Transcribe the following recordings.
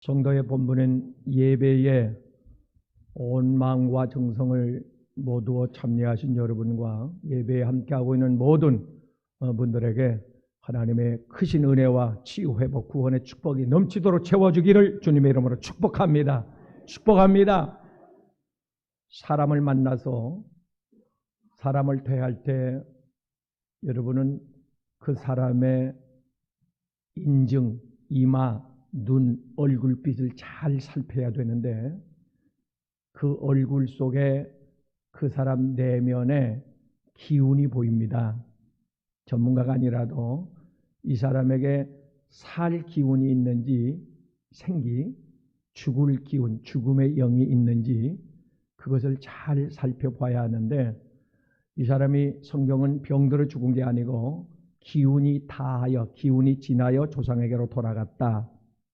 성도의 본분은 예배에 온 마음과 정성을 모두어 참여하신 여러분과 예배에 함께하고 있는 모든 분들에게 하나님의 크신 은혜와 치유, 회복, 구원의 축복이 넘치도록 채워주기를 주님의 이름으로 축복합니다. 축복합니다. 사람을 만나서 사람을 대할 때 여러분은 그 사람의 인증, 이마, 눈, 얼굴빛을 잘 살펴야 되는데 그 얼굴 속에 그 사람 내면에 기운이 보입니다. 전문가가 아니라도 이 사람에게 살 기운이 있는지 생기, 죽을 기운, 죽음의 영이 있는지 그것을 잘 살펴봐야 하는데 이 사람이 성경은 병들어 죽은 게 아니고 기운이 다하여 기운이 지나여 조상에게로 돌아갔다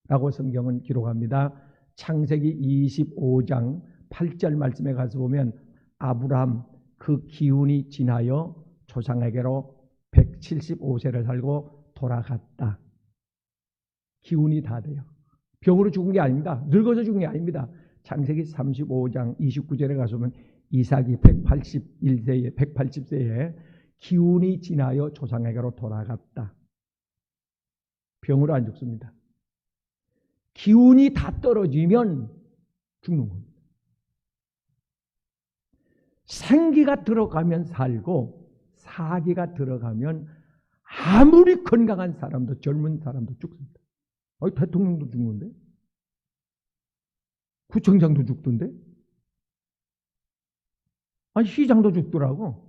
라고 성경은 기록합니다. 창세기 25장 8절 말씀에 가서 보면 아브라함 그 기운이 지나여 조상에게로 175세를 살고 돌아갔다. 기운이 다 돼요. 병으로 죽은 게 아닙니다. 늙어서 죽은 게 아닙니다. 창세기 35장 29절에 가서 보면 이삭이 180세에 기운이 지나여 조상에게로 돌아갔다. 병으로 안 죽습니다. 기운이 다 떨어지면 죽는 겁니다. 생기가 들어가면 살고 사기가 들어가면 아무리 건강한 사람도 젊은 사람도 죽습니다. 대통령도 죽는데? 구청장도 죽던데? 시장도 죽더라고.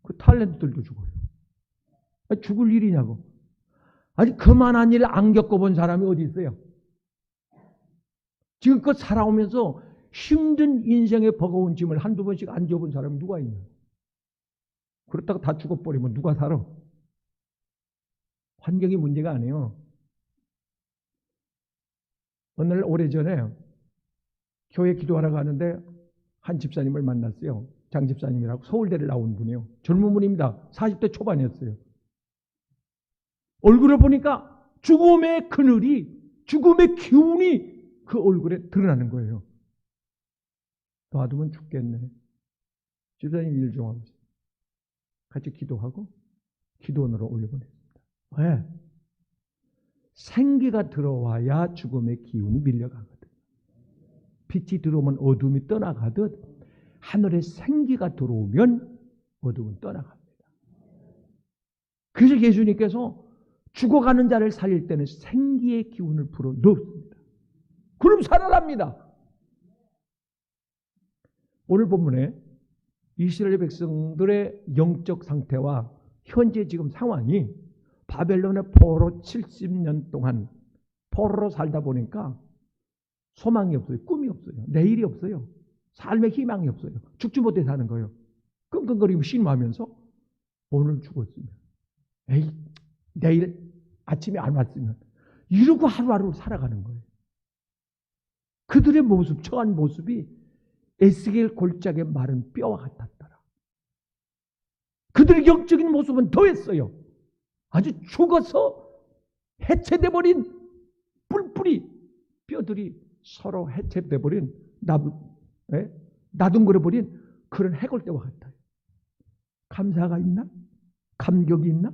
그 탤런트들도 죽어요. 죽을 일이냐고. 그만한 일 안 겪어본 사람이 어디 있어요? 지금껏 살아오면서 힘든 인생의 버거운 짐을 한두 번씩 안 져본 사람이 누가 있냐? 그렇다고 다 죽어버리면 누가 살아? 환경이 문제가 아니에요. 어느 날 오래전에 교회 기도하러 가는데 한 집사님을 만났어요. 장 집사님이라고 서울대를 나온 분이에요. 젊은 분입니다. 40대 초반이었어요. 얼굴을 보니까 죽음의 그늘이, 죽음의 기운이 그 얼굴에 드러나는 거예요. 놔두면 죽겠네. 집사님 일 좀 하고 있어요. 같이 기도하고 기도원으로 올려보냈습니다. 왜? 생기가 들어와야 죽음의 기운이 밀려가거든. 빛이 들어오면 어둠이 떠나가듯 하늘에 생기가 들어오면 어둠은 떠나갑니다. 그래서 예수님께서 죽어가는 자를 살릴 때는 생기의 기운을 불어 넣습니다. 그럼 살아납니다. 오늘 본문에 이스라엘 백성들의 영적 상태와 현재 지금 상황이 바벨론의 포로 70년 동안 포로로 살다 보니까 소망이 없어요. 꿈이 없어요. 내일이 없어요. 삶의 희망이 없어요. 죽지 못해 사는 거예요. 끙끙거리고 신음하면서 오늘 죽었으면 내일 아침에 안 왔으면 이러고 하루하루 살아가는 거예요. 그들의 모습, 처한 모습이 에스겔 골짜기의 마른 뼈와 같았더라. 그들의 영적인 모습은 더했어요. 아주 죽어서 해체돼 버린 뿔뿔이 뼈들이 서로 해체돼 버린 나둥거려 버린 그런 해골대와 같아요. 감사가 있나? 감격이 있나?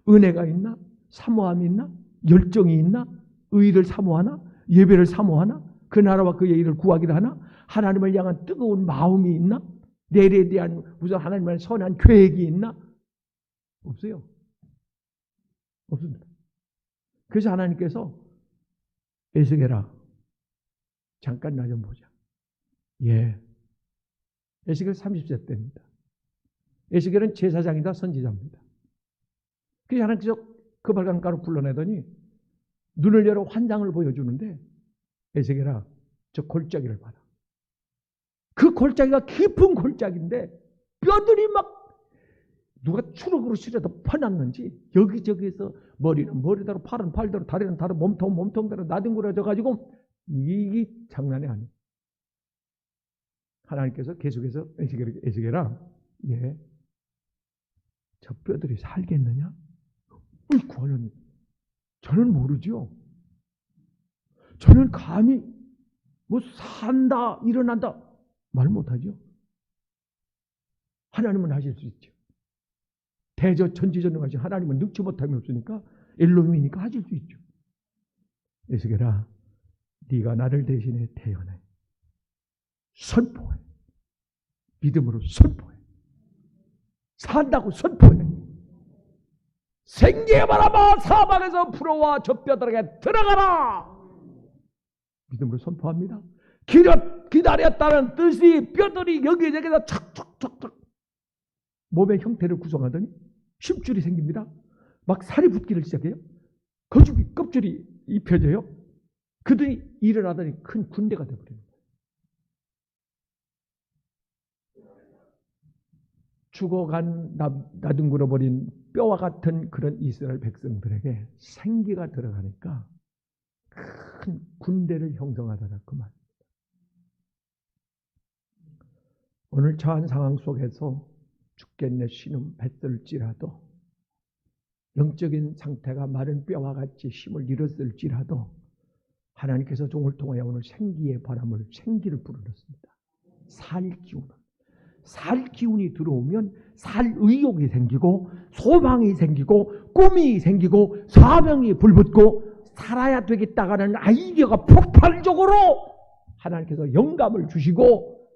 은혜가 있나? 사모함이 있나? 열정이 있나? 의를 사모하나? 예배를 사모하나? 그 나라와 그의 일을 구하기를 하나? 하나님을 향한 뜨거운 마음이 있나? 내일에 대한 무슨 하나님의 선한 계획이 있나? 없어요. 없습니다. 그래서 하나님께서 에스겔아 잠깐 나 좀 보자. 에스겔 30세 때입니다. 에스겔은 제사장이다 선지자입니다. 그래서 하나님께서 그 발광가로 불러내더니 눈을 열어 환상을 보여주는데 에스겔아 저 골짜기를 봐라. 그 골짜기가 깊은 골짜기인데 뼈들이 막 누가 추럭으로 실어서 퍼놨는지 여기저기에서 머리는 머리대로 팔은 팔대로 다리는 다른 몸통대로 나뒹굴어져 가지고 이게 장난이 아니에요. 하나님께서 계속해서 에스겔아 저 뼈들이 살겠느냐? 저는 모르죠. 저는 감히 뭐 산다, 일어난다 말 못하죠. 하나님은 하실 수 있죠. 대전지전능하신 하나님은 능치 못함이 없으니까 엘로힘이니까 하실 수 있죠. 에스겔아, 네가 나를 대신해 태어나 선포해. 믿음으로 선포해. 산다고 선포해. 생기의 바람아 사방에서 불어와 저 뼈들에게 들어가라. 믿음으로 선포합니다. 기다렸다는 뜻이 뼈들이 여기저기서 척척척척 몸의 형태를 구성하더니 힘줄이 생깁니다. 막 살이 붙기를 시작해요. 거죽이 껍질이 입혀져요. 그들이 일어나더니 큰 군대가 되어버려요. 죽어간 나둥그러버린 뼈와 같은 그런 이스라엘 백성들에게 생기가 들어가니까 큰 군대를 형성하더라 그 말입니다. 오늘 처한 상황 속에서 죽겠네 신음 뱉을지라도 영적인 상태가 마른 뼈와 같이 힘을 잃었을지라도 하나님께서 종을 통하여 오늘 생기의 바람을 생기를 불어넣습니다. 살 기운이 들어오면 살 의욕이 생기고 소망이 생기고 꿈이 생기고 사명이 불붙고 살아야 되겠다가는 아이디어가 폭발적으로 하나님께서 영감을 주시고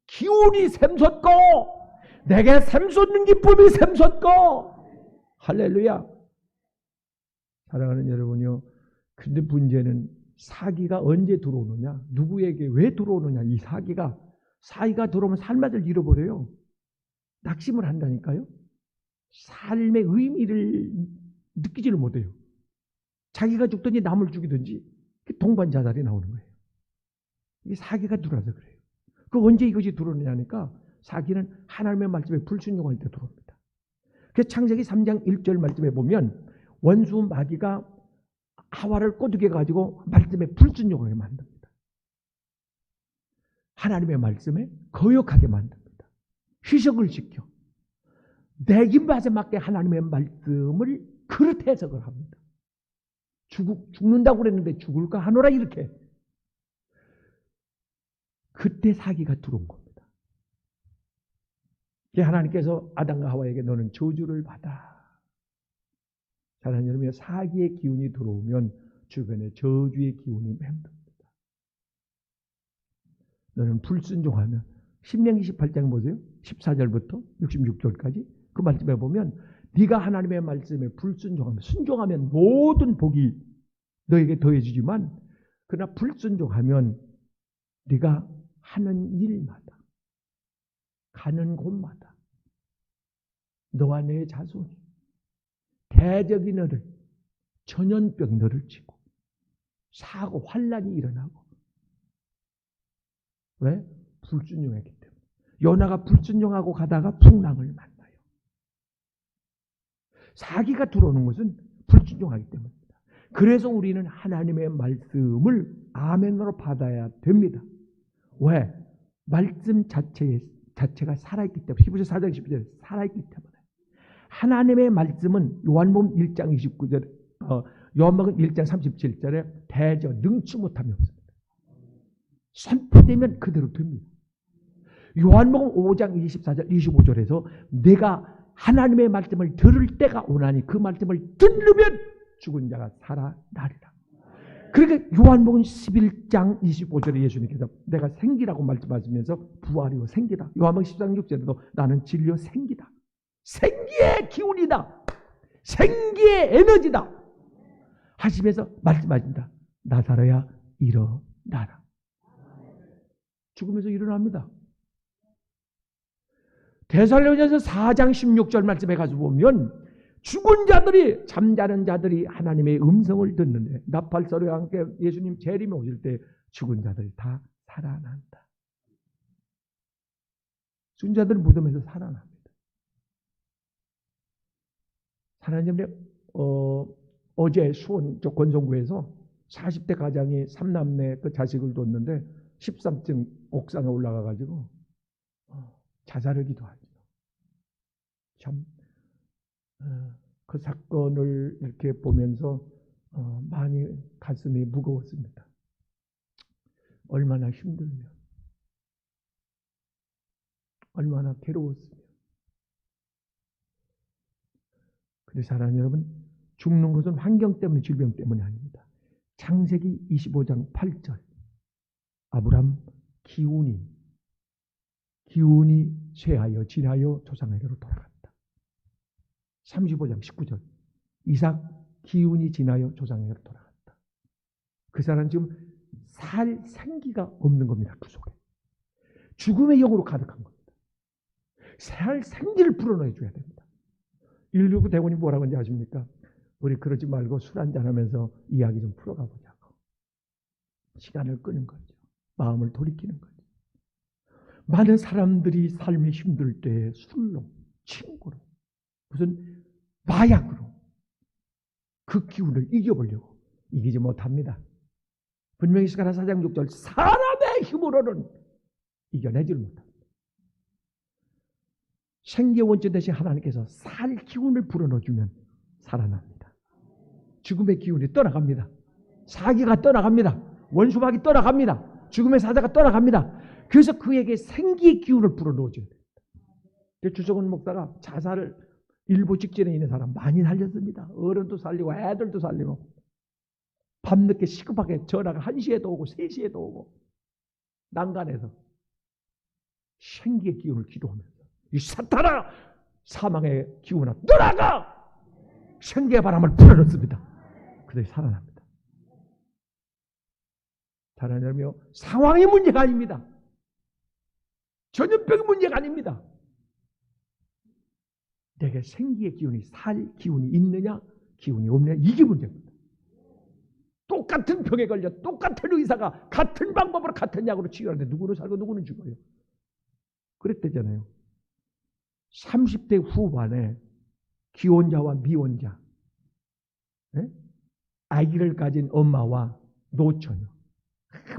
기운이 샘솟고 내게 샘솟는 기쁨이 샘솟고 할렐루야. 사랑하는 여러분요. 근데 문제는 사기가 언제 들어오느냐, 누구에게 왜 들어오느냐. 이 사기가 들어오면 삶을 잃어버려요. 낙심을 한다니까요. 삶의 의미를 느끼지를 못해요. 자기가 죽든지 남을 죽이든지 동반자살이 나오는 거예요. 이게 사기가 들어와서 그래요. 그 언제 이것이 들어오느냐니까 사기는 하나님의 말씀에 불순종할 때 들어옵니다. 그래서 창세기 3장 1절 말씀에 보면 원수 마귀가 하와를 꼬드겨 가지고 말씀에 불순종하게 만듭니다. 하나님의 말씀에 거역하게 만듭니다. 희석을 시켜 내 입맛에 맞게 하나님의 말씀을 그렇게 해석을 합니다. 죽는다고 그랬는데 죽을까 하노라 이렇게. 그때 사기가 들어온 겁니다. 하나님께서 아담과 하와에게 너는 저주를 받아. 사랑하는 여러분, 사기의 기운이 들어오면 주변에 저주의 기운이 맴돕니다. 너는 불순종하면 신명기 18장 보세요. 14절부터 66절까지 그 말씀에 보면 네가 하나님의 말씀에 불순종하면 순종하면 모든 복이 너에게 더해지지만 그러나 불순종하면 네가 하는 일마다 가는 곳마다 너와 내 자손이 대적이 너를 전염병이 너를 치고 사고 환란이 일어나고. 왜? 불순종했기 때문에. 요나가 불순종하고 가다가 풍랑을 만나요. 사기가 들어오는 것은 불순종하기 때문입니다. 그래서 우리는 하나님의 말씀을 아멘으로 받아야 됩니다. 왜? 말씀 자체가 살아있기 때문에. 히브리서 4장 12절에 살아있기 때문에. 하나님의 말씀은 요한복음 1장 29절, 요한복음 1장 37절에 대저 능치 못함이 없습니다. 선포되면 그대로 됩니다. 요한복음 5장 24절 25절에서 내가 하나님의 말씀을 들을 때가 오나니 그 말씀을 들으면 죽은 자가 살아나리라. 그러니까 요한복음 11장 25절에 예수님께서 내가 생기라고 말씀하시면서 부활이요 생기다. 요한복음 13장 6절에도 나는 진리요 생기다. 생기의 기운이다. 생기의 에너지다. 하시면서 말씀하십니다. 나사로야 일어나라. 죽으면서 일어납니다. 데살로니가서 4장 16절 말씀에 가서 보면 죽은 자들이 잠자는 자들이 하나님의 음성을 듣는데 나팔소리와 함께 예수님 재림에 오실 때 죽은 자들이 다 살아난다. 죽은 자들은 무덤에서 살아납니다. 하나님의 어제 수원 쪽 권성구에서 40대 가장이 3남매 그 자식을 뒀는데 13층 옥상에 올라가 가지고 자살을 기도하죠. 참 그 사건을 이렇게 보면서 많이 가슴이 무거웠습니다. 얼마나 힘들며 얼마나 괴로웠으며. 그래서 사랑하는 여러분, 죽는 것은 환경 때문에 질병 때문이 아닙니다. 창세기 25장 8절 아브람 기운이 쇠하여 진하여 조상에게로 돌아갔다. 35장 19절 이삭 기운이 진하여 조상에게로 돌아갔다. 그 사람은 지금 살 생기가 없는 겁니다. 그 속에 죽음의 영으로 가득한 겁니다. 살 생기를 불어넣어 줘야 됩니다. 119 대원이 뭐라고 하는지 아십니까? 우리 그러지 말고 술 한잔하면서 이야기 좀 풀어가 보자고. 시간을 끄는 거죠. 마음을 돌이키는 거죠. 많은 사람들이 삶이 힘들 때 술로, 친구로, 무슨 마약으로 그 기운을 이겨보려고 이기지 못합니다. 분명히 스가랴 4장 6절 사람의 힘으로는 이겨내지를 못합니다. 생기의 원천 대신 하나님께서 살 기운을 불어넣어주면 살아납니다. 죽음의 기운이 떠나갑니다. 사기가 떠나갑니다. 원수박이 떠나갑니다. 죽음의 사자가 떠나갑니다. 그래서 그에게 생기의 기운을 불어넣어줘야 됩니다. 주석원 목사가 자살을 일부 직전에 있는 사람 많이 살렸습니다. 어른도 살리고 애들도 살리고 밤늦게 시급하게 전화가 1시에도 오고 3시에도 오고 난간에서 생기의 기운을 기도하면서 이 사탄아 사망의 기운아 떠나가! 생기의 바람을 불어넣습니다. 그들이 살아납니다. 살아나며 상황이 문제가 아닙니다. 전염병이 문제가 아닙니다. 내게 생기의 기운이 살 기운이 있느냐 기운이 없느냐 이게 문제입니다. 똑같은 병에 걸려 똑같은 의사가 같은 방법으로 같은 약으로 치료하는데 누구는 살고 누구는 죽어요. 그랬대잖아요. 30대 후반에 기혼자와 미혼자, 아기를 가진 엄마와 노처녀,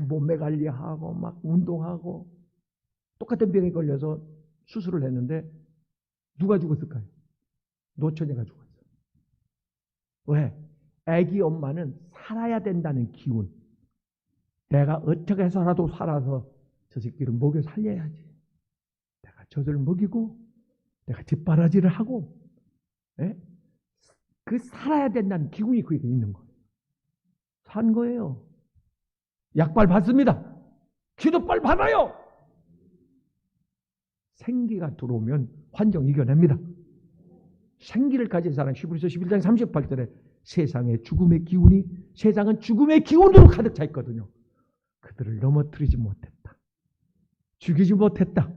몸매 관리하고 막 운동하고 똑같은 병에 걸려서 수술을 했는데 누가 죽었을까요? 노처녀가 죽었어요. 왜? 아기 엄마는 살아야 된다는 기운. 내가 어떻게 해서라도 살아서 저 새끼를 먹여 살려야지. 내가 젖을 먹이고 내가 뒷바라지를 하고 그 살아야 된다는 기운이 그에게 있는 거예요. 산 거예요. 약발 받습니다. 기도발 받아요. 생기가 들어오면 환경 이겨냅니다. 생기를 가진 사람 히브리서 11장 38절에 세상은 죽음의 기운으로 가득 차 있거든요. 그들을 넘어뜨리지 못했다. 죽이지 못했다.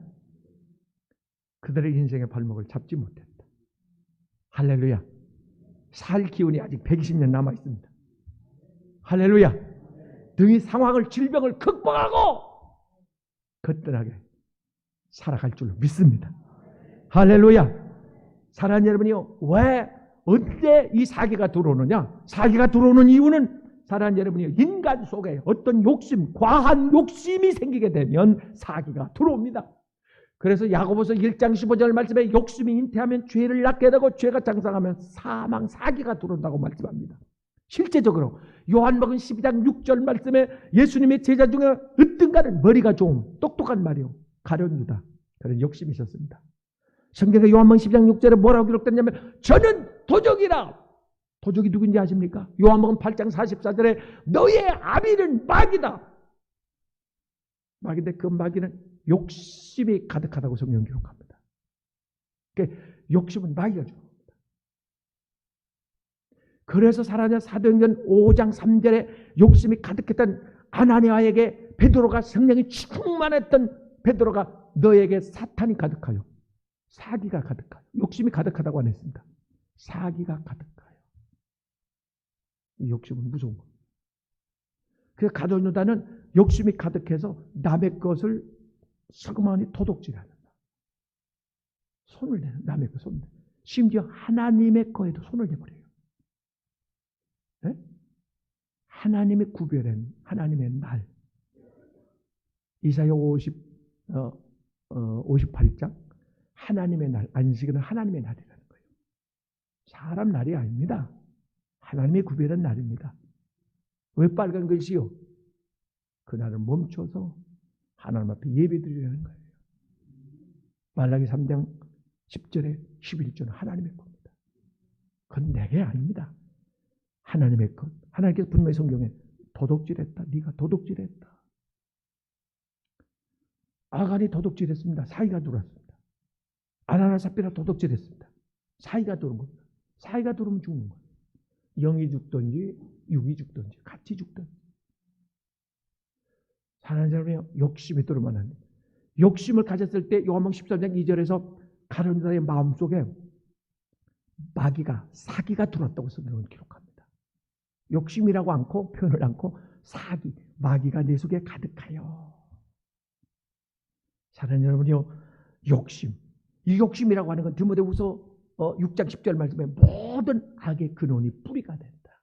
그들의 인생의 발목을 잡지 못했다. 할렐루야. 살 기운이 아직 120년 남아 있습니다. 할렐루야. 등이 상황을 질병을 극복하고 거뜬하게 살아갈 줄로 믿습니다. 할렐루야. 사랑하는 여러분이요. 왜 언제 이 사기가 들어오느냐? 사기가 들어오는 이유는 사랑하는 여러분이요. 인간 속에 어떤 욕심, 과한 욕심이 생기게 되면 사기가 들어옵니다. 그래서 야고보서 1장 15절 말씀에 욕심이 잉태하면 죄를 낳게 되고 죄가 장성하면 사망, 사기가 들어온다고 말씀합니다. 실제적으로 요한복음 12장 6절 말씀에 예수님의 제자 중에 어떤가는 머리가 좀 똑똑한 말이요. 가룟 유다. 그런 욕심이 있었습니다. 성경의 요한복음 12장 6절에 뭐라고 기록됐냐면 저는 도적이라. 도적이 누군지 아십니까? 요한복음 8장 44절에 너의 아비는 마귀다. 마귀인데 그 마귀는 욕심이 가득하다고 성경 기록합니다. 그러니까 욕심은 마귀가 주는 겁니다. 그래서 사도행전 5장 3절에 욕심이 가득했던 아나니아에게 베드로가 성령이 충만했던 베드로가 너에게 사탄이 가득하여 사기가 가득하여 욕심이 가득하다고 안 했습니다. 사기가 가득하여. 이 욕심은 무서운 겁니다. 그래서 가룟 유다는 욕심이 가득해서 남의 것을 서그마니 도둑질하는 손을 내는 남의 것 손을 심지어 하나님의 거에도 손을 대버려요. 네? 하나님의 구별한 하나님의 날 이사야 58장 하나님의 날 안식일은 하나님의 날이라는 거예요. 사람 날이 아닙니다. 하나님의 구별한 날입니다. 왜 빨간 글씨요? 그날을 멈춰서 하나님 앞에 예배드리라는 거예요. 말라기 3장 10절에 11절은 하나님의 겁니다. 그건 내게 아닙니다. 하나님의 것. 하나님께서 분명히 성경에 도둑질했다. 네가 도둑질했다. 아간이 도둑질했습니다. 사이가 들어왔습니다. 아나나 삽비라 도둑질했습니다. 사이가 들어온 겁니다. 사이가 들어오면 죽는 거예요. 영이 죽든지 육이 죽든지 같이 죽든지. 사랑하는 사람이 욕심이 들어오면 안 됩니다. 욕심을 가졌을 때 요한복음 13장 2절에서 가룟 유다의 마음속에 마귀가 사기가 들어왔다고 성경은 기록합니다. 욕심이라고 않고 표현을 않고 사기, 마귀가 내 속에 가득하여. 사랑하는 여러분요, 욕심. 이 욕심이라고 하는 건 디모데후서 6장 10절 말씀에 모든 악의 근원이 뿌리가 된다.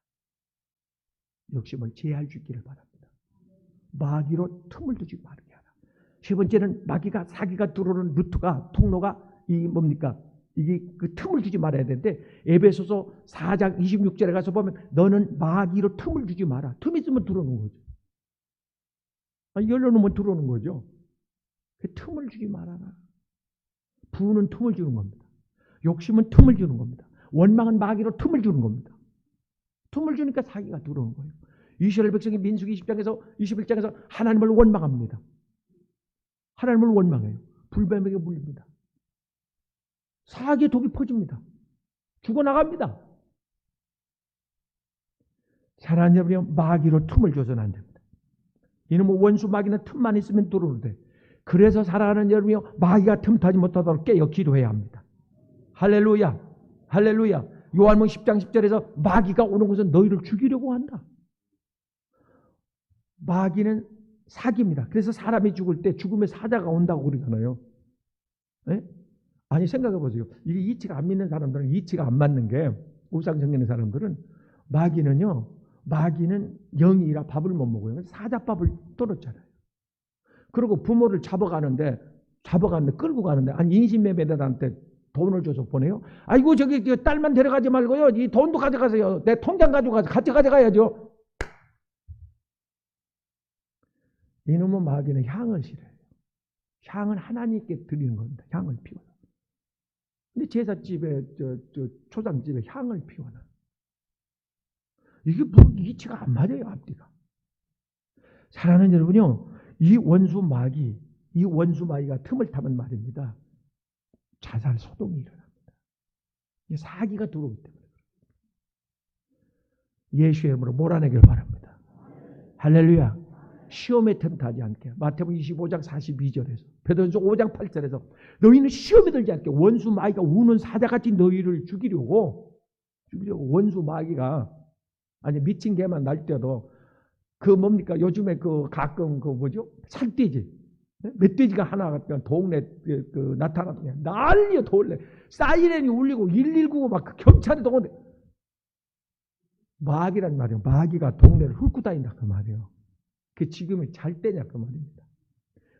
욕심을 제할 수 있기를 바랍니다. 마귀로 틈을 두지 말게 하라. 세 번째는 마귀가 사기가 들어오는 루트가 통로가 이 뭡니까? 이게 그 틈을 주지 말아야 되는데 에베소서 4장 26절에 가서 보면 너는 마귀로 틈을 주지 마라. 틈 있으면 들어오는 거죠. 열려놓으면 들어오는 거죠. 그 틈을 주지 말아라. 부는 틈을 주는 겁니다. 욕심은 틈을 주는 겁니다. 원망은 마귀로 틈을 주는 겁니다. 틈을 주니까 사기가 들어오는 거예요. 이스라엘 백성이 민수기 20장에서 21장에서 하나님을 원망합니다. 하나님을 원망해요. 불뱀에게 물립니다. 사기의 독이 퍼집니다. 죽어나갑니다. 사랑하는 여러분이 마귀로 틈을 줘서는 안 됩니다. 이놈의 원수 마귀는 틈만 있으면 들어오는데 그래서 살아가는 여러분이 마귀가 틈타지 못하도록 깨어 기도해야 합니다. 할렐루야. 할렐루야. 요한복음 10장 10절에서 마귀가 오는 것은 너희를 죽이려고 한다. 마귀는 사기입니다. 그래서 사람이 죽을 때 죽음의 사자가 온다고 그러잖아요. 네? 아니 생각해 보세요. 이게 이치가 안 믿는 사람들은 이치가 안 맞는 게 우상성 있는 사람들은 마귀는 영이라 밥을 못 먹어요. 사자밥을 떨었잖아요. 그리고 부모를 잡아가는데 끌고 가는데 아니 인신매매자한테 돈을 줘서 보내요. 아이고 저기 딸만 데려가지 말고요. 이 돈도 가져가세요. 내 통장 가져가서 같이 가져가야죠. 이놈의 마귀는 향을 싫어해요. 향은 하나님께 드리는 겁니다. 향을 피워서. 근데 제사집에 초장집에 향을 피워놔. 이게 뭐 이치가 안 맞아요. 앞뒤가. 사랑하는 여러분요. 이 원수 마귀가 틈을 타면 말입니다. 자살 소동이 일어납니다. 사기가 들어오기 때문에. 예수의 이름으로 몰아내길 바랍니다. 할렐루야. 시험에 틈타지 않게. 마태복음 25장 42절에서 베드로전서 5장 8절에서 너희는 시험에 들지 않게 원수 마귀가 우는 사자같이 너희를 죽이려고 원수 마귀가 아니 미친 개만 날 때도 그 뭡니까 요즘에 그 가끔 그 뭐죠 산돼지 멧돼지가 하나 동네 그 나타나면 난리야 돌래 사이렌이 울리고 119고 막 그 경찰이 동원돼 마귀란 말이에요. 마귀가 동네를 훑고 다닌다 그 말이에요. 그 지금이 잘 때냐 그 말입니다.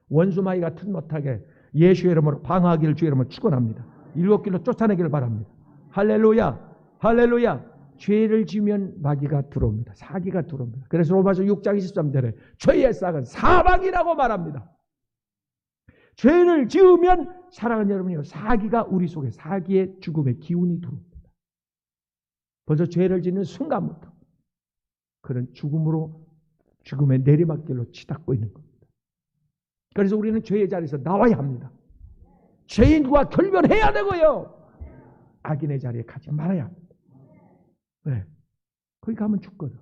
원수 마귀가 틈 못하게 예수의 이름으로 방어하기를 주의 이름으로 축원합니다. 일곱 길로 쫓아내기를 바랍니다. 할렐루야. 할렐루야. 죄를 지면 마귀가 들어옵니다. 사기가 들어옵니다. 그래서 로마서 6장 23절에 죄의 싹은 사망이라고 말합니다. 죄를 지으면 사랑하는 여러분이요 사기가 우리 속에 사기의 죽음의 기운이 들어옵니다. 벌써 죄를 짓는 순간부터 그런 죽음의 내리막길로 치닫고 있는 겁니다. 그래서 우리는 죄의 자리에서 나와야 합니다. 죄인과 결별해야 되고요. 악인의 자리에 가지 말아야 합니다. 왜? 거기 가면 죽거든.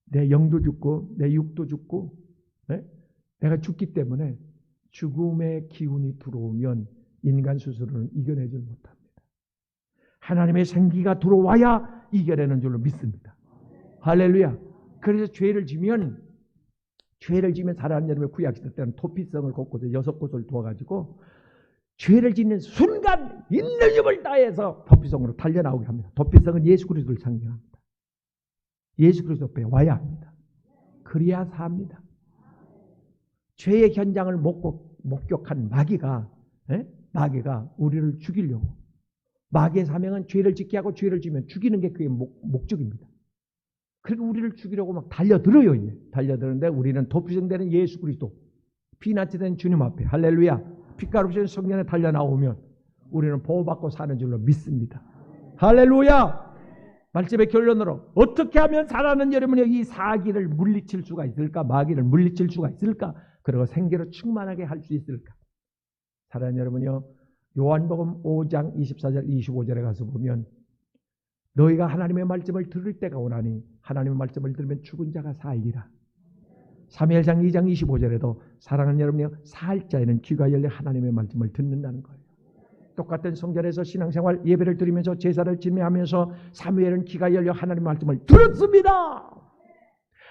내 영도 죽고 내 육도 죽고 네? 내가 죽기 때문에 죽음의 기운이 들어오면 인간 스스로는 이겨내지 못합니다. 하나님의 생기가 들어와야 이겨내는 줄로 믿습니다. 할렐루야. 그래서 죄를 지면 사랑하는 여러분의 구약시대 때는 토피성을 곳곳에 6곳을 두어가지고 죄를 짓는 순간 있는 힘을 다해서 토피성으로 달려나오게 합니다. 토피성은 예수 그리스도를 상징합니다. 예수 그리스도 앞에 와야 합니다. 그래야 삽니다. 죄의 현장을 목격한 마귀가 우리를 죽이려고 마귀의 사명은 죄를 짓게 하고 죄를 지면 죽이는 게 그의 목적입니다. 그리고 우리를 죽이려고 막 달려들어요. 이제. 달려드는데 우리는 도피성되는 예수 그리스도, 피난처 된 주님 앞에 할렐루야 빛가루신 성령에 달려나오면 우리는 보호받고 사는 줄로 믿습니다. 할렐루야. 말씀의 결론으로 어떻게 하면 사랑하는 여러분이 이 사기를 물리칠 수가 있을까? 마귀를 물리칠 수가 있을까? 그리고 생기로 충만하게 할 수 있을까? 사랑하는 여러분이요, 요한복음 5장 24절 25절에 가서 보면 너희가 하나님의 말씀을 들을 때가 오나니 하나님의 말씀을 들으면 죽은 자가 살리라. 사무엘상 2장 25절에도 사랑하는 여러분이요, 살 자에는 귀가 열려 하나님의 말씀을 듣는다는 거예요. 똑같은 성전에서 신앙생활 예배를 드리면서 제사를 지내하면서 사무엘은 귀가 열려 하나님의 말씀을 들었습니다.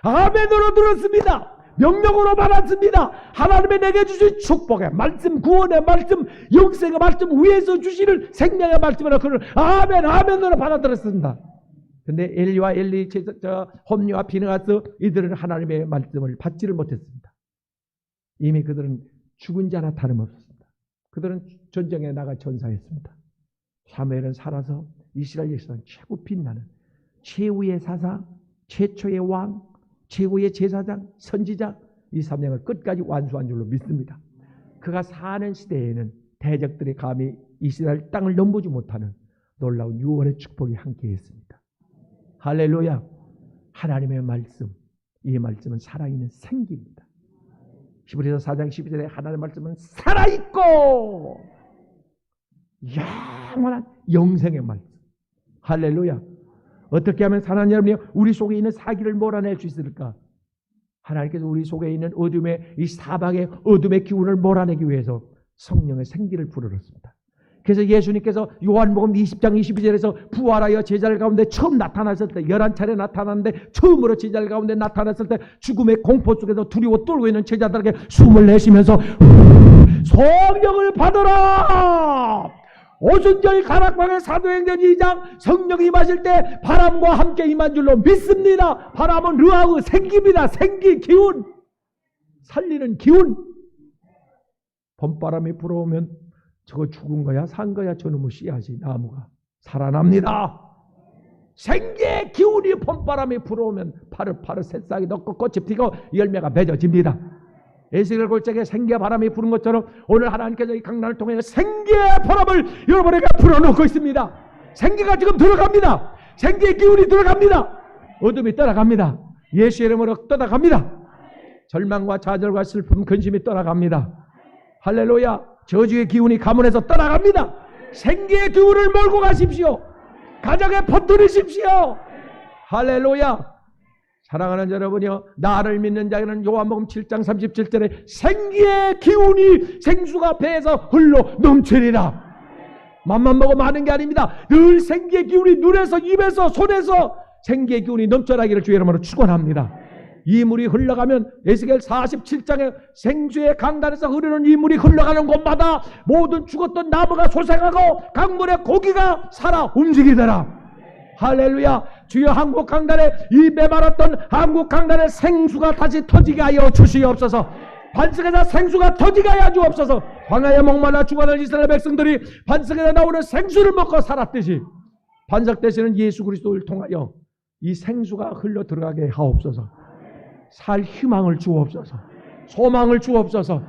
아멘으로 들었습니다. 명령으로 받았습니다. 하나님의 내게 주신 축복의 말씀, 구원의 말씀, 영생의 말씀, 위에서 주시는 생명의 말씀으로 그를 아멘, 아멘으로 받아들였습니다. 근데 엘리와 홈리와 비느하스 이들은 하나님의 말씀을 받지를 못했습니다. 이미 그들은 죽은 자나 다름없었습니다. 그들은 전쟁에 나가 전사했습니다. 사무엘은 살아서 이스라엘 역사상 최고 빛나는 최후의 사사, 최초의 왕, 최후의 제사장, 선지자, 이 사명을 끝까지 완수한 줄로 믿습니다. 그가 사는 시대에는 대적들이 감히 이스라엘 땅을 넘보지 못하는 놀라운 유언의 축복이 함께했습니다. 할렐루야. 하나님의 말씀, 이 말씀은 살아있는 생기입니다. 히브리서 4장 12절에 하나님의 말씀은 살아있고 영원한 영생의 말씀. 할렐루야. 어떻게 하면 사랑하는 여러분이 우리 속에 있는 사기를 몰아낼 수 있을까? 하나님께서 우리 속에 있는 어둠의 이 사방의 어둠의 기운을 몰아내기 위해서 성령의 생기를 불어넣습니다. 그래서 예수님께서 요한복음 20장 22절에서 부활하여 제자들 가운데 처음 나타났을 때 11차례 나타났는데 처음으로 제자들 가운데 나타났을 때 죽음의 공포 속에서 두려워 떨고 있는 제자들에게 숨을 내쉬면서 성령을 받아라. 오순절 가락방의 사도행전 2장 성령이 임하실 때 바람과 함께 임한 줄로 믿습니다. 바람은 르하우 생기입니다. 생기, 기운, 살리는 기운. 봄바람이 불어오면 저거 죽은 거야 산 거야 저놈의 씨앗이 나무가 살아납니다. 생기의 기운이 봄바람이 불어오면 파릇파릇 새싹이 넣고 꽃이 피고 열매가 맺어집니다. 에스겔 골짜기에 생기의 바람이 부는 것처럼 오늘 하나님께서 이 강단을 통해 생기의 바람을 여러분에게 불어넣고 있습니다. 생기가 지금 들어갑니다. 생기의 기운이 들어갑니다. 어둠이 떠나갑니다. 예수의 이름으로 떠나갑니다. 절망과 좌절과 슬픔, 근심이 떠나갑니다. 할렐루야. 저주의 기운이 가문에서 떠나갑니다. 생기의 기운을 몰고 가십시오. 가정에 퍼뜨리십시오. 할렐루야. 사랑하는 여러분이요, 나를 믿는 자에게는 요한복음 7장 37절에 생기의 기운이 생수가 배에서 흘러 넘치리라. 맘만 먹으면 하는 게 아닙니다. 늘 생기의 기운이 눈에서 입에서 손에서 생기의 기운이 넘쳐나기를 주의 이름으로 축원합니다. 이 물이 흘러가면 에스겔 47장에 생수의 강단에서 흐르는 이 물이 흘러가는 곳마다 모든 죽었던 나무가 소생하고 강물의 고기가 살아 움직이더라. 할렐루야. 주여 한국 강단에 이 메말았던 한국 강단에 생수가 다시 터지게 하여 주시옵소서. 반석에서 생수가 터지게 하여 주옵소서. 광야에 목말라 죽어가는 이스라엘 백성들이 반석에서 나오는 생수를 먹고 살았듯이 반석 되시는 예수 그리스도를 통하여 이 생수가 흘러 들어가게 하옵소서. 살 희망을 주옵소서. 소망을 주옵소서.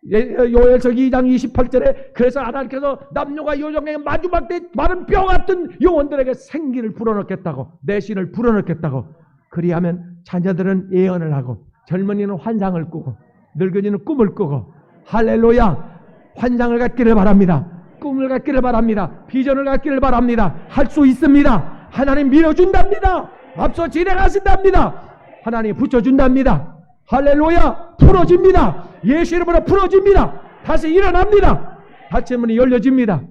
요엘서 2장 28절에 그래서 하나님께서 남녀가 여종에게 마주막 때 마른 뼈 같은 영혼들에게 생기를 불어넣겠다고, 내신을 불어넣겠다고. 그리하면 자녀들은 예언을 하고 젊은이는 환상을 꾸고 늙은이는 꿈을 꾸고. 할렐루야. 환상을 갖기를 바랍니다. 꿈을 갖기를 바랍니다. 비전을 갖기를 바랍니다. 할 수 있습니다. 하나님 밀어준답니다. 앞서 진행하신답니다. 하나님 붙여준답니다. 할렐루야. 풀어집니다. 예수 이름으로 풀어집니다. 다시 일어납니다. 닫힌 문이 열려집니다.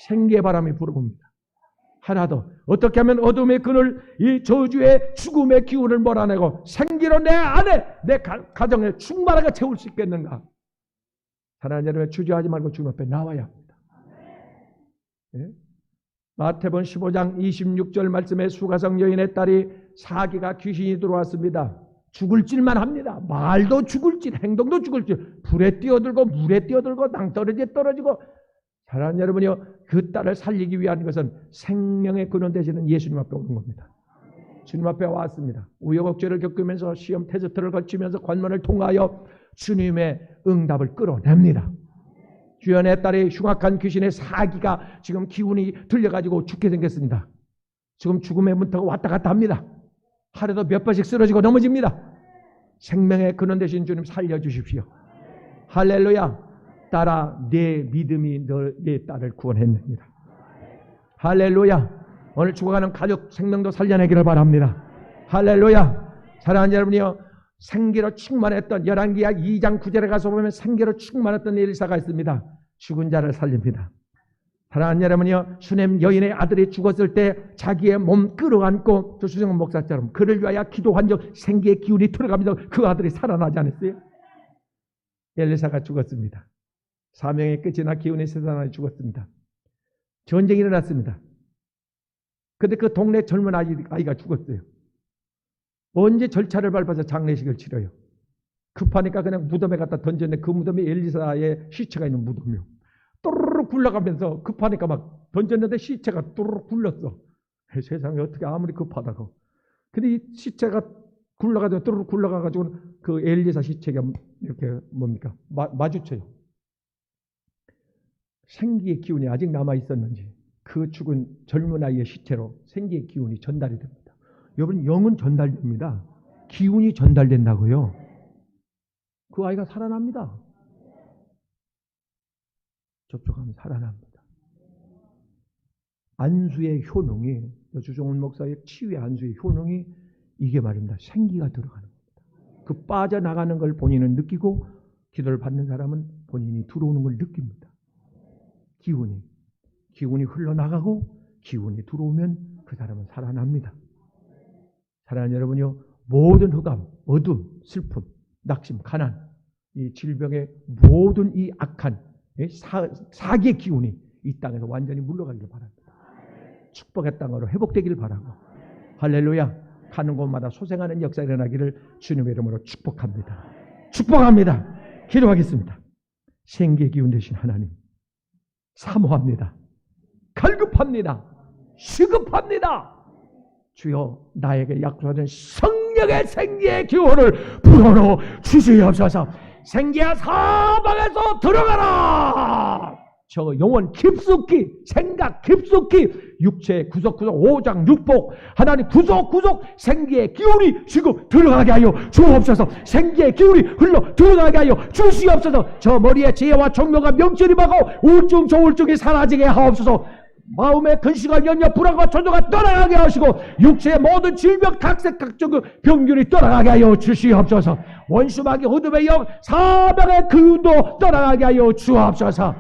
생기의 바람이 불어옵니다. 하나 더. 어떻게 하면 어둠의 그늘, 이 저주의 죽음의 기운을 몰아내고 생기로 내 안에, 내 가정에 충만하게 채울 수 있겠는가? 하나님 여러분, 주저하지 말고 주님 앞에 나와야 합니다. 네? 마태복음 15장 26절 말씀에 수가성 여인의 딸이 사기가 귀신이 들어왔습니다. 죽을 짓만 합니다. 말도 죽을 짓, 행동도 죽을 짓. 불에 뛰어들고 물에 뛰어들고 낭떠러지에 떨어지고. 사랑하는 여러분이요, 그 딸을 살리기 위한 것은 생명의 근원 되시는 예수님 앞에 오는 겁니다. 주님 앞에 왔습니다. 우여곡절을 겪으면서 시험 테스트를 거치면서 관문을 통하여 주님의 응답을 끌어냅니다. 주여, 내 딸의 흉악한 귀신의 사기가 지금 기운이 들려가지고 죽게 생겼습니다. 지금 죽음의 문턱을 왔다 갔다 합니다. 하루도 몇 번씩 쓰러지고 넘어집니다. 생명의 근원 되신 주님 살려주십시오. 할렐루야. 딸아, 내 믿음이 내 딸을 구원했느니라. 할렐루야. 오늘 죽어가는 가족 생명도 살려내기를 바랍니다. 할렐루야. 사랑하는 여러분이요, 생기로 충만했던, 열왕기하 2장 9절에 가서 보면 생기로 충만했던 엘리사가 있습니다. 죽은 자를 살립니다. 사랑하는 여러분이요, 수넴 여인의 아들이 죽었을 때 자기의 몸 끌어안고 조수정 목사처럼 그를 위하여 기도한 적, 생기의 기운이 들어가면서 그 아들이 살아나지 않았어요? 엘리사가 죽었습니다. 사명의 끝이나 기운이 쇠사나 죽었습니다. 전쟁이 일어났습니다. 근데 그 동네 젊은 아이가 죽었어요. 언제 절차를 밟아서 장례식을 치러요? 급하니까 그냥 무덤에 갖다 던졌는데 그 무덤이 엘리사의 시체가 있는 무덤이요. 또르르 굴러가면서 급하니까 막 던졌는데 시체가 또르르 굴렀어. 세상에 어떻게 아무리 급하다고. 근데 이 시체가 굴러가지고 또르르 굴러가가지고 그 엘리사 시체가 이렇게 뭡니까? 마주쳐요. 생기의 기운이 아직 남아 있었는지 그 죽은 젊은 아이의 시체로 생기의 기운이 전달이 됩니다. 여러분, 영은 전달됩니다. 기운이 전달된다고요. 그 아이가 살아납니다. 접촉하면 살아납니다. 안수의 효능이, 주종훈 목사의 치유의 안수의 효능이 이게 말입니다. 생기가 들어가는 겁니다. 그 빠져나가는 걸 본인은 느끼고 기도를 받는 사람은 본인이 들어오는 걸 느낍니다. 기운이 흘러나가고 기운이 들어오면 그 사람은 살아납니다. 사랑하는 여러분요, 모든 흑암, 어둠, 슬픔, 낙심, 가난, 이 질병의 모든 이 악한 사기의 기운이 이 땅에서 완전히 물러가기를 바랍니다. 축복의 땅으로 회복되기를 바라고, 할렐루야, 가는 곳마다 소생하는 역사가 일어나기를 주님의 이름으로 축복합니다. 축복합니다. 기도하겠습니다. 생기의 기운 되신 하나님, 사모합니다. 갈급합니다. 시급합니다. 주여, 나에게 약속하신 성령의 생기의 기운을 불어넣어 주시옵소서. 생기야, 사방에서 들어가라. 저 영혼 깊숙이, 생각 깊숙이, 육체 구석구석, 오장육복, 하나님 구석구석 생기의 기운이 지금 들어가게 하여 주옵소서. 생기의 기운이 흘러 들어가게 하여 주시옵소서. 저 머리에 지혜와 총명과 명철이 임하고 우울증, 조울증이 사라지게 하옵소서. 마음의 근심과 염려, 불안과 초조가 떠나가게 하시고 육체의 모든 질병, 각색, 각종 병균이 떠나가게 하여 주시옵소서. 원수마귀, 어둠의 영, 사방의 기운도 떠나가게 하여 주옵소서.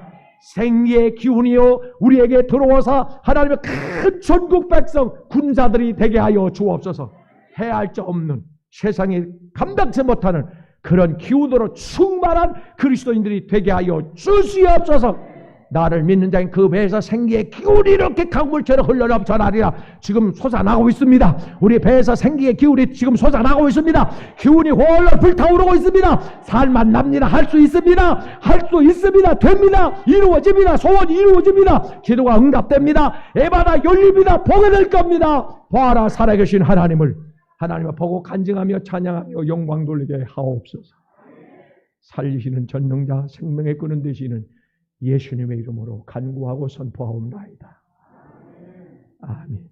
생기의 기운이요, 우리에게 들어와서 하나님의 큰 전국 백성, 군사들이 되게 하여 주옵소서. 해할 자 없는, 세상에 감당치 못하는 그런 기운으로 충만한 그리스도인들이 되게 하여 주시옵소서. 나를 믿는 자인 그 배에서 생기의 기운이 이렇게 강물처럼 흘러넘쳐나리라. 지금 솟아나고 있습니다. 우리 배에서 생기의 기운이 지금 솟아나고 있습니다. 기운이 홀로 불타오르고 있습니다. 살만 납니다. 할 수 있습니다. 할 수 있습니다. 됩니다. 이루어집니다. 소원이 이루어집니다. 기도가 응답됩니다. 에바다 열립니다. 보게 될 겁니다. 보아라, 살아계신 하나님을 보고 간증하며 찬양하며 영광 돌리게 하옵소서. 살리시는 전능자, 생명의 근원 되시는 예수님의 이름으로 간구하고 선포하옵나이다. 아멘.